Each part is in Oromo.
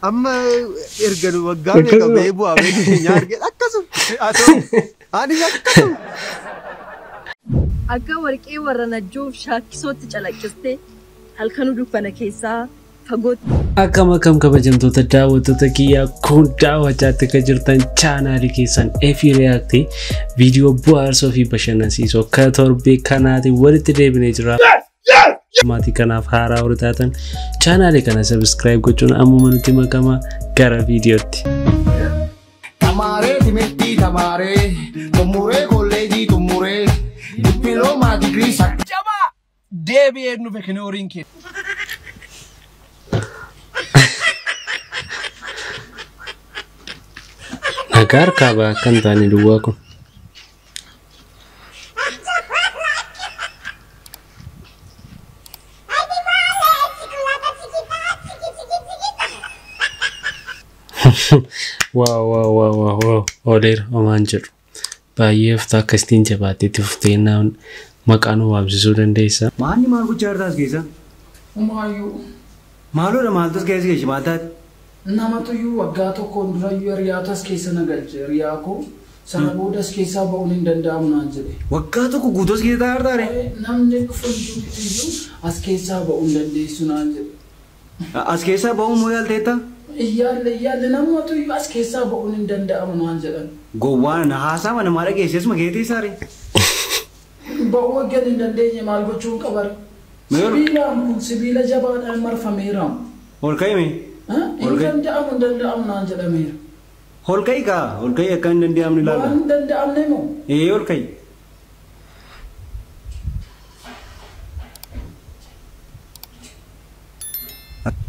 amma erga waggaan eega beebu abee nyaarge akkasum ani akkasum akka warqee warra najjoof shaakkisootti calaqqistee halkanuu dukkana keessaa fagootti akkam kabajamtoota daawwattoota kiyyaa kun daawwachaatti kan jirtan chaanaalii keessan Efi React viidiyoo bohaarsoo fi bashannansiisoo akka torbee kanaati walitti deebinee jira. Maatii kanaaf haaraa warra taatan chaanaalii kana subscribe gochuun ammuma nutti makama gara viidiyootti. Tamaree timirtii tamaree tumuree kolleejii tumuree dippiloomaa digirii jabaa deebi'ee nu beekne horiin kee. Nagar kaba kan tani dua kun. Wow. Oler omanjir. Baay'eef takkastiin jabaatee tufteenaan maqaan waamsisuu dandeessa. Maanni maal gochaa jirtaas keessa? Umaayyuu. Maalodha maaltus keessa geessi maataati? Namatuyyuu waggaa tokkoon durayyuu hiriyaatas keessa nagalche hiriyaa koo sana boodas keessaa ba'uun hin danda'amu naan jedhe. Waggaa tokko guutos keessa taa'artaare? Namni dhufuyyuu as keessaa ba'uun dandeessu naan jedhe. As keessaa ba'uun moo yaalteetta? Iyyaale namatuyyuu as keessaa ba'uun hin danda'amu naan jedhan. Gowwaan haasaa mana maal dhageesses makeetii isaare? Ba'uu waggaan hin dandeenye maal gochuun qabara? Sibiilaan kun sibiila jabaadhaan marfameeramu. Ol ka'ime? Hin danda'amu naan jedhameera. Ol ka'i kaa? Ol ka'i akka hin danda'amne ilaala. Waan hin danda'amne moo? Ol ka'i.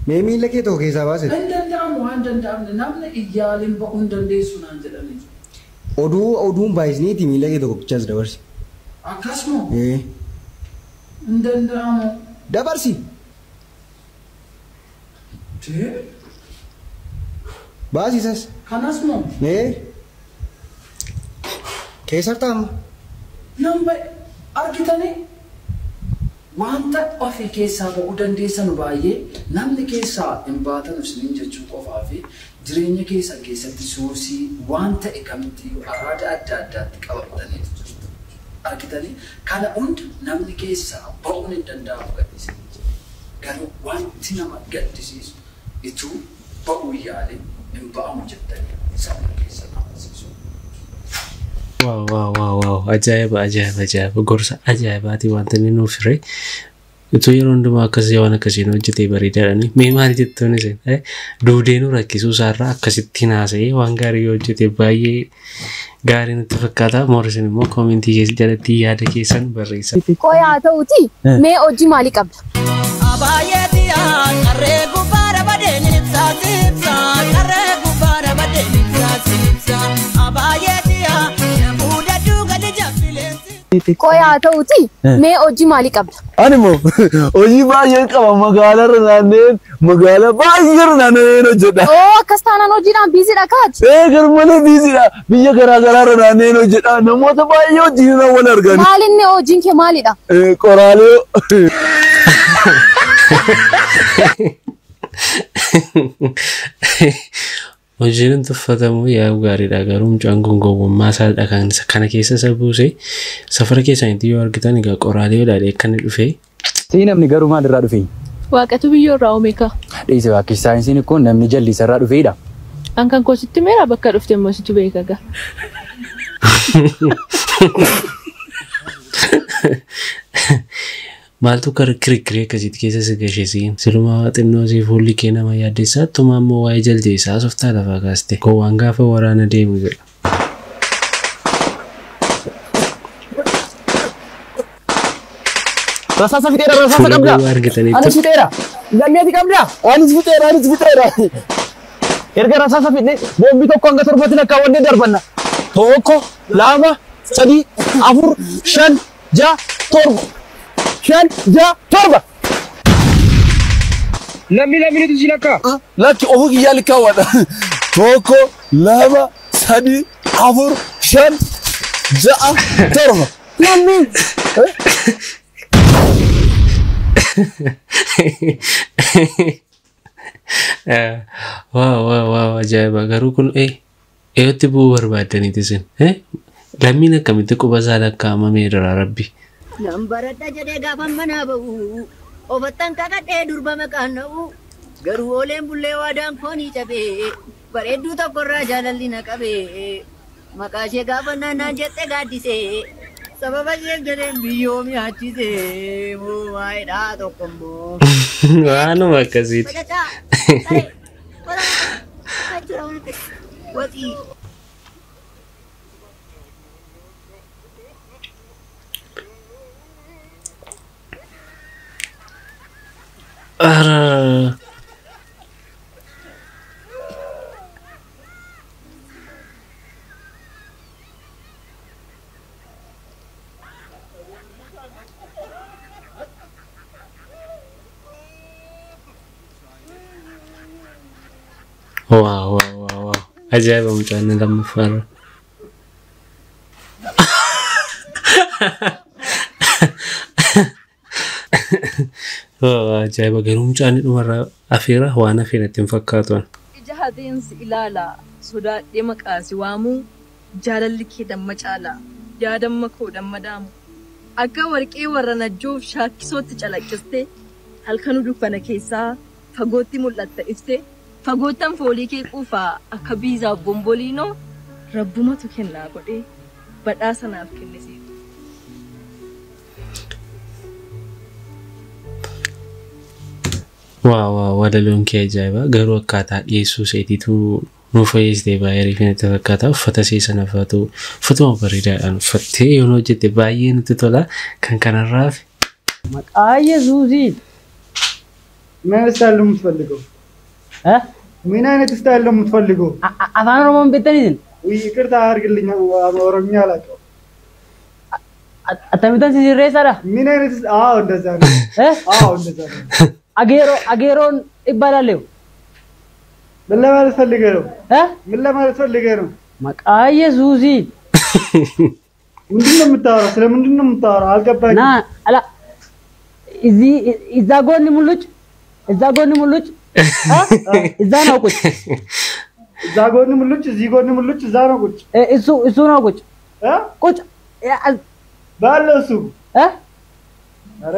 Mee miila kee tokko keessaa baase? Hin danda'amu waan danda'amne namni iyyaaliin ba'uu hin dandeessu naan jedhame. Oduun baay'isniiti miila kee tokko bichaas dabarsi. Akkasuma? Hin danda'amu. Dabarsi. Baasisas. Kanas moo? Keessar taa'ama. Nama argitanii wanta ofii keessaa ba'uu dandeessan baay'ee namni keessaa hin baatan isiniin jechuu qofaa fi jireenya keessan keessatti soosii wanta kamitti araada adda addaatti qabatanii jirtu. Argitanii kana hunda namni keessaa ba'uun hin danda'amu gaddisiisu. Garuu wanti nama gaddisiisu ituu ba'uu yaalee hin ba'amu jettanii sabni keessa amansiisu. Wow. Ajaa'iba. Gorsa ajaa'ibaati wanti inni nuuf hiree. Ituu yeroo hundumaa akkasii waan akkasiin hojjetee bareedaadhaani. Mee maali jettuun isin? Duudee nu rakkisuu isaarraa akkasittiin haasa'ee waan gaarii hojjetee baay'ee gaarii nutti fakkaata. Moorisin immoo koomentii keessa jalatti yaada keessan barreessa. Qoyaa ta'uuti mee hojii maalii qabda? Abaayeti qarree gubbaara badeeni ibsaa qarree gubbaara badeeni ibsaa abaayeti namuudha duugadi jabbileeti. Qoyaa ta'uuti mee hojii maalii qabda? Ani moo hojii baay'ee qaba magaalarra naanneen magaalaa baay'eerra naanneen hojjedha. Akkas taanaan hojiidhaan biiziidha kaati? Garmalee biiziidha biyya garaagaraarra naanneen hojjedha namoota baay'ee wajjin wal argan. Maalinni hojiin kee maalidha? Qoraalee. Hojiin tuffatamu yaa'u gaariidha garuu mucaan kun gowwummaa isaadha kan kana keessa isa buuse safara keessanitti yoo argitan egaa qoraalee dhaadhee akka inni dhufe. Namni garuu maalirraa dhufe? Waaqatu biyyoorraa uumeeka. Dhiise waaqessi saayinsiin kun namni jallisarraa dhufeedha. An kan koositti meera bakka dhufte immoo situ beekaga. Maaltu kirikiree akkasitti keessa si gasheesiin silumaa xinnoo si fuulli kee nama yaaddeessaa attuma ammoo waa'ee jaldeessaa softaa lafaa kaaste gowwaan gaafa waraana deemu jedha. Rasaasa qabda. Anis fixeera. Lammeeti qabda. Anis fixeera. Erga rasaasa fixne boombii tokko hanga torbatti lakkaawwannee darbanna. Tokko, lama, sadii, afur, shan, ja'a, torba. Shan, ja'a, torba. Lammi tu silaka. Laki ofu kiyyaa likkaawwadha. Tokko, lama, sadii, afur, shan, ja'a, torba. Lammi. Wow, ajaiba. Garuu kun eeyotti bu'uu barbaadaniiti isin. Lammiin akkamitti quba isaa lakkaa'amamee jira rabbi. Nambaradha jedhee gaafa manaa ba'u ofattan kakadhee durba maqaan na'u garuu ooleen bullee waadaan foonii cabee bareedduu tokkorraa jaalalli na qabee maqaa ishee gaafa naannaan jettee gaaddisee sababa ishee jedheen biyyoo mi'aachisee waa'eedhaa tokkommoo. Waanuma akkasiiti. Wow. Ajaiba mucaan lammaffaa. Ajaiba garuu mucaan dhumarraa afeera waan afeeratti hin fakkaatu. Ija hadeensi ilaala sodaadhee maqaasi waamuu jaalalli kee damma caala yaadamma koo damma daamu akka warqee warra najjoof shaakkisootti calaqqiste halkanuu dukkana keessaa fagootti mul'atta ibsite fagoottan foolii kee quufaa akka biizaaf bomboliinoo rabbumatu kennaa godhee badhaasa naaf kennisiisu. Wow, wadaloon kee ajaiba. Garuu akkaataa dhiyeessuu seetiitu nuuf fayyistee baay'ee rifinatti fakkaata. Uffata seesana faatu uffatuma bareedaadhaan uffattee yoo hojjette baay'ee nutti tola. Kan kanarraaf maqaa Yesuusiin ምን አይነት ስታይል ነው የምትፈልገው? ምን አይነት ስታይል ነው የምትፈልገው? አፋን ኦሮሞን ቤተኒን ይቅርታ አድርግልኝ ኦሮምኛ አላውቅም። አተምተን ሲሬሳዳ ምን አይነት እንደዛ ነው። እንደዛ ነው። አጌሮን ይባላልው ምን ለማለት ፈልገህ ነው? ምን ለማለት ፈልገህ ነው? መቃ ኢየሱሲን ምንድን ነው የምታወራው? ስለምንድን ነው የምታወራው? አልገባኝም። ና አላ እዛ ጎን ሙሉጭ እዛ ነው ቁጭ እዛ ጎን ሙሉጭ እዚህ ጎን ሙሉጭ እዛ ነው ቁጭ እሱ ነው ቁጭ ቁጭ ባለው እሱ ኧረ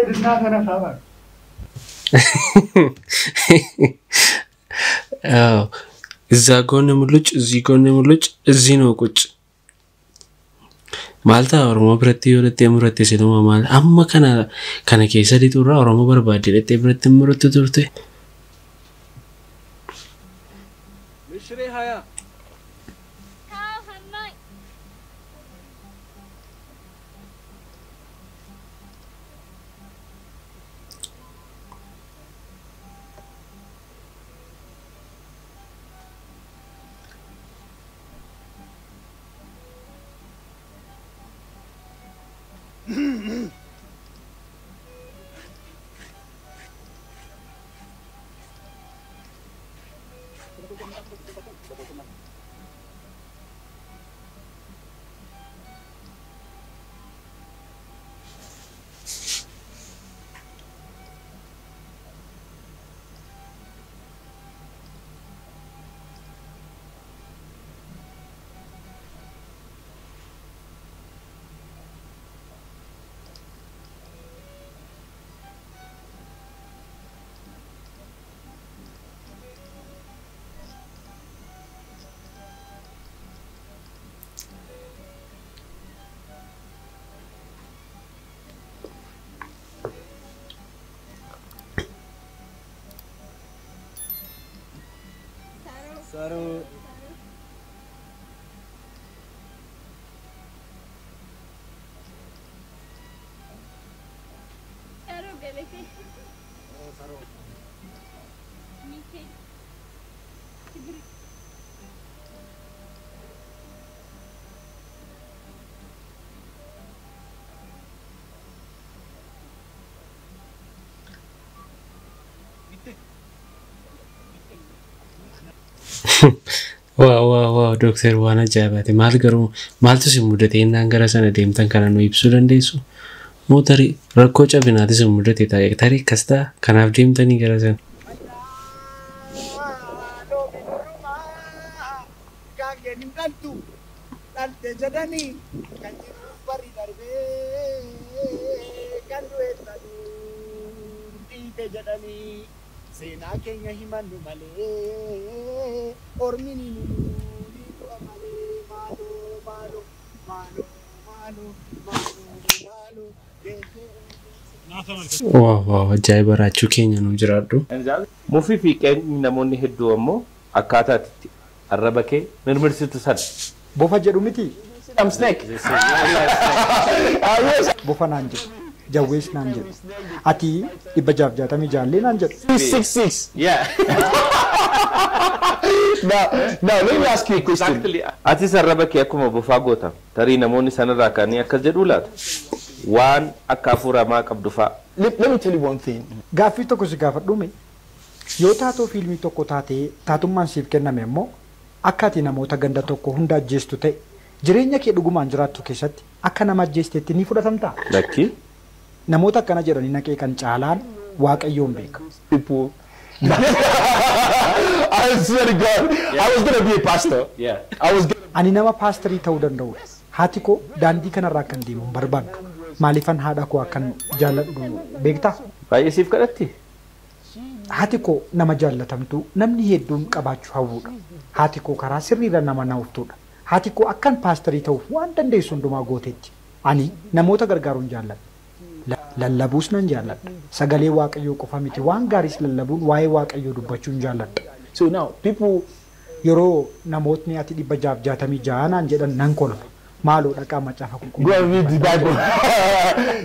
ድና ተነፋባ እዛ ጎን ሙሉጭ እዚህ ጎን ሙሉጭ እዚህ ነው ቁጭ Malta Oromo biratti yoo dhaqxee muratte sinuma maal amma kana keessa lixurraa Oromo barbaadde dhaqxee biratti muratte turte. Mishri haya. Saru. Saru galete. Saru. Mite. Wow, Dr. Wana Jabati. Maltu si mudate innaan gara sana deemtan kana nu ibsuu dandeessu. Mootari rakkoo cabinaati si mudate tarii akkas ta'a kanaaf deemtanii gara sana. maaloo bidirumaa kaangeen hin dhaltu dhalte jedhanii kan jiru bari darbee kan du'eessanii dhiite jedhanii seenaa keenya himannu malee ormini nu du'a malee maaloo maaloo maaloo maaloo maaloo Wow, ajaa'iba raachuu keenya nu jiraadhu. Mufii fi qeenyi namoonni hedduu ammoo akkaataa itti arraba kee mirmirsitu san. Bofa jedhu miti. I'm snake. Bofa naan jedhu. Jawwees naan jedhu. Ati 666 jaallee naan jedhu. 666. Yeah. Now, let me ask you a question. Ati arraba kee akkuma bofaa goota. Tarii namoonni sanarraa kaanii akkas jedhu laata? Waan akka afuramaa qabdu fa'a. Let me tell you one thing. Gaaffii tokko si gaafadhume yoo taatoo fiilmii tokko taatee taatummaan siif kenname immoo akka ati namoota ganda tokko hunda ajjeestu ta'e jireenya kee dhugumaan jiraattu keessatti akka nama ajjeesteetti ni fudhatamtaa? Lakki. Namoota akkana jedhanii naqee kan caalaan Waaqayyoon beeka. People. I swear to God, I was gonna be a pastor. Yeah. Ani nama paastorii ta'uu danda'udha. Haati koo daandii kanarraa kan deemu barbaadu. Maalifan haadha koo akkan jaalladhu beektaa? Baay'ee siif kadhatti? Haati koo nama jaallatamtu namni hedduun qabaachuu hawwuudha. Haati koo karaa sirriirra nama naaftuudha. Haati koo akkan paastorii ta'uuf waan dandeessu hundumaa gooteetti. Ani namoota gargaaruun jaalladha. Lallabuus nan jaalladha. Sagalee Waaqayyoo qofa miti waan gaariis lallabuun waa'ee Waaqayyoo dubbachuun jaalladha. So now, people yeroo namootni ati 666 naan jedhan nan kolfa. Malo dhaqaa macaafa qulqulluu. Go and read the Bible.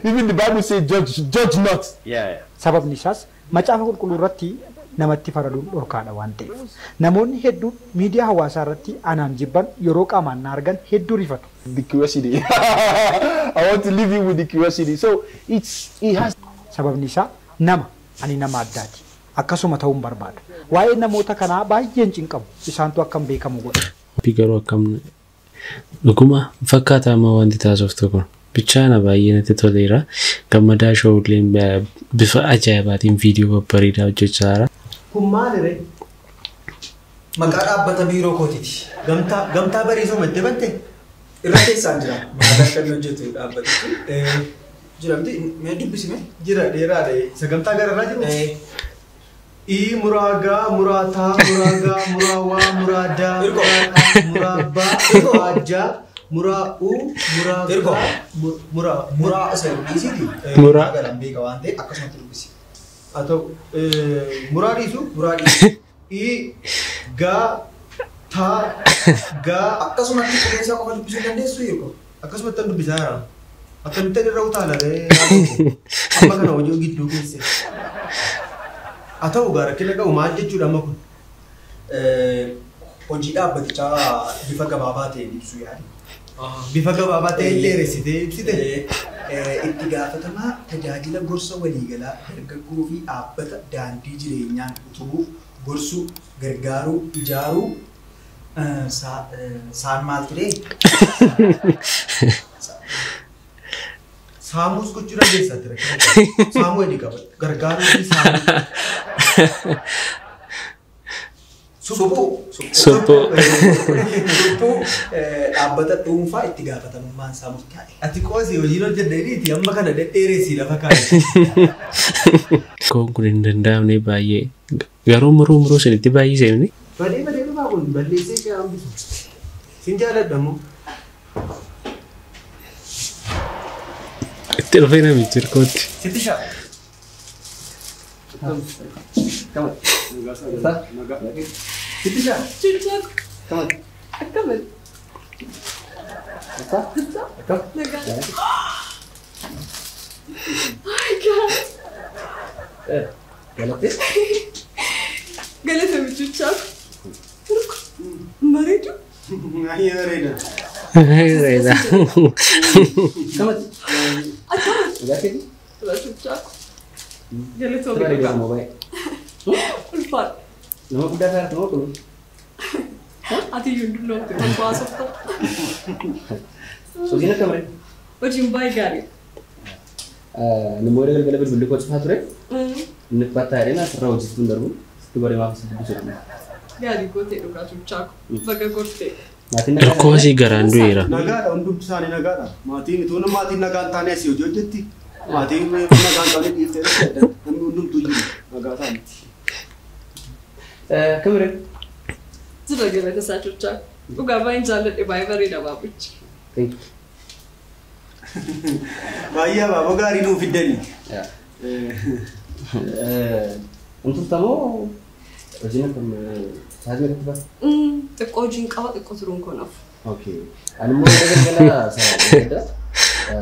Even the Bible says judge not. Yeah. Sababni isaas macaafa qulqulluu irratti namatti faraduun dhorkaadha waan ta'eef. Namoonni hedduun miidiyaa hawaasaa irratti anaan jibban yeroo qaamaan na argan hedduu rifatu. The curiosity. I want to leave you with the curiosity. So it has. Sababni isaa nama ani nama addaati. Akkasuma ta'uun barbaada. Waa'ee namoota kanaa baay'een cinqabu. Isaantu akkam beekamu godha. Garuu akkam dhuguma fakkaataa amma wanti taasiftu kun bichaana baay'ee natti toleera. Gammadaa shoowuleen bifa ajaa'ibaatiin viidiyoo babbareedaa hojjechaa jira. Kun maaliree? Maqaa dhaabbata biiroo kootiiti. Gamtaa bariisoo maddee batte? Irra keessaan jira. Maatii akka inni hojjetu dhaabbatichi. Jira miti mee dubbisime? Jira dheeraadha. Sagantaa gararraa jiru? Muragaa, murataa, muragaa, murawaa, muradaa, murabaa, murajaa, muraa'uu, muragaa, muraa isa dhiisiti. Muraa galan beeka waan ta'eef akkasumatti dubbisi. Haa ta'u muraa dhiisu, muraa dhiisu. Gaa, taa, gaa akkasumatti qilleensa qofa dubbisuu dandeessu yeroo akkasumatti dubbisaa jira. Akkamitti irra utaalaree amma kana hojii gidduu keessa. Atau gara kena kau maal jechuudha amma kun hojii dhaabbatichaa bifa gabaabaa ta'een ibsu yaali. Bifa gabaabaa ta'een dheeressitee ibsite itti gaafatamaa tajaajila gorsa waliigalaa dargaggoo fi dhaabbata daandii jireenyaan utubuu gorsuu gargaaruu ijaaruu saan maal ture? Saamus gochuu dandeessaa ture. Saamuu edii qaba. Gargaaruu fi saamuu. Suphuu. Suphuu dhaabbata dhuunfaa itti gaafatamummaan isaa murtaa'e. Ati qoosii hojiin hojjedhaniiti amma kana dhedheeresii lafa kaa'e. Kun hin danda'amne baay'ee garuu muruu sanitti baay'ee seemni. Badee dhufaa kun balleessee kee hambisu. Sin jaaladhamu. Itti dhufee namichi hirkootti. Sitti shaa. Come on. Sitti shaa. Come on. Come on. Galata michuchaa. Mareedu. Reeda. Reeda. Come on. Galata michuchaa. Galata michuchaa. Ulfaat. Nama guddaa ta'a nama kun. Ati yunduloo kan baasofta. Hojiin akkamii? Hojiin baay'ee gaarii. Namoota galgala bilbilli koo cufaa ture. Inni battaa'ee asirraa hojjechuun darbu. dubare maaf sedih sudah. Gaarii gootee dhugaa tuuchaako. Baga gortee. Hirkoo asii garaan du'eera. Nagaadha hundumti isaanii nagaadha. Maatiin utuu maatiin nagaan taane asii hojii hojjetti. Maatiin nagaan taane dhiiftee namni hundumtuu jiru nagaa taane. Kamire. Jira galata isaa tuuchaako. Dhugaa baay'een jaalladhe baay'ee bareeda baabichi. Thank you. Baay'ee baaboo gaarii nuuf fiddanii. Untuk tamu original kan sahaja berapa? Xiqqoo hojiin qaba xiqqoo turuun konaaf. Okay. Anu mau gala saya.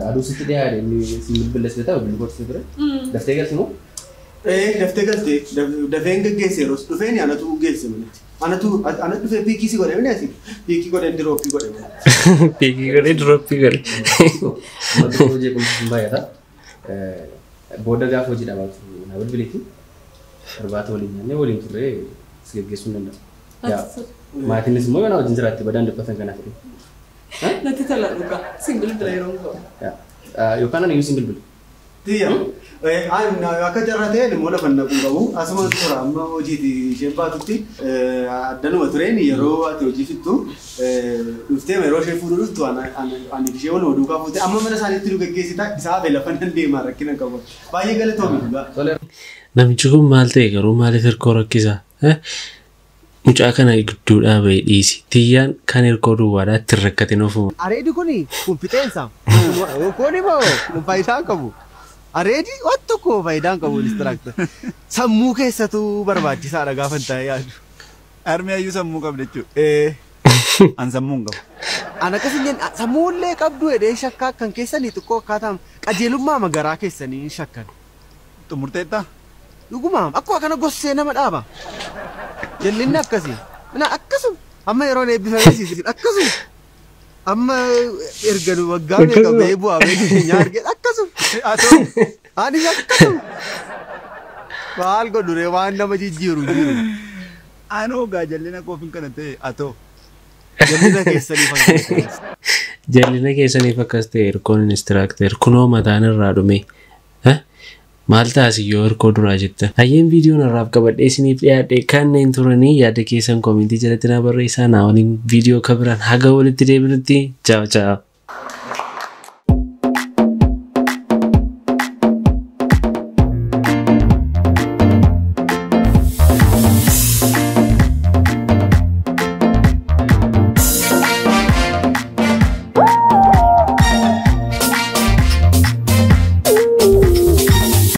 Aduh situ dia ada ini simbil belas kita belum buat sebenarnya. Daftar kan semua? Daftar kan daftar enggak geser, daftar ini anak tu geser mana? Anak tu piki sih kau mana sih? Piki kau dan drop kau mana? Piki kau drop kau. Madu je pun bayar tak? Border gak hoji dah bang. Nabar beli tu. Terbatas walinya, ni wali tu re. Sikit sunan dah. Ya. Mati ni semua kan awak jenjerat tu badan depan sana tu. Nanti telah luka. Single beli ronggo. Ya. Yo kan ni single beli. Tiada. Akka jarraa ta'e namoota fanna kun qabu asuma tura amma hojiiti isheen baatutti addanuma tureen yeroo ati hojii fixxu dhuftee yeroo ishee fuudhu dhuftu ani ishee wal duukaa fuute amma mana isaaniitti nu geggeessita isaa hafe lafa nan deemaa rakkina qabu baay'ee galatoomi dhugaa. Namichi kun maal ta'e garuu maaliif hirkoo rakkisa? Mucaa kana gidduudhaa bahee dhiisi. Tiyyaan kan hirkoo duwwaadhaa ittiin rakkatin ofuma. Areedi kuni kun fixeensa. Kun immoo kun faayidaa qabu. Areedi waan tokko faayidaan qabu instructor. Sammuu keessatu barbaachisaadha gaafa ta'e yaadu. Armee ayyuu sammuu qabda jechuudha. An sammuu hin qabu. An akkasiin sammuullee qabdu jedhee shakkaa kan keessanii xiqqoo akkaataa qajeelummaa magaraa keessanii shakkan. Xumurteetta? Dhugumaa akkuma kana gossee nama dhaaba. Jallinni akkasii. Akkasuma amma yeroo eebbifamee siisiin akkasuma. Amma erga waggaa meeqa ba'ee bu'aa ba'ee nyaargee akkasuma. Anis akkasuma. Maal godhure waan nama jijjiiru jiru. Anoo gaa jallina koofin kana ta'e atoo. Jallina keessaniif akkas. Jallina keessaniif akkas ta'e hirkoon instructor kunoo mataan irraa dhume. Maal taasise yoo hirkoo duraa jettan. Hayyeen viidiyoon irraaf qabadhee isiniif dhiyaadhe kanneen turanii yaada keessan koomentii jalatti na barreessaa. Naa waliin viidiyoo kabiraan haga walitti deebinutti. Ciao ciao.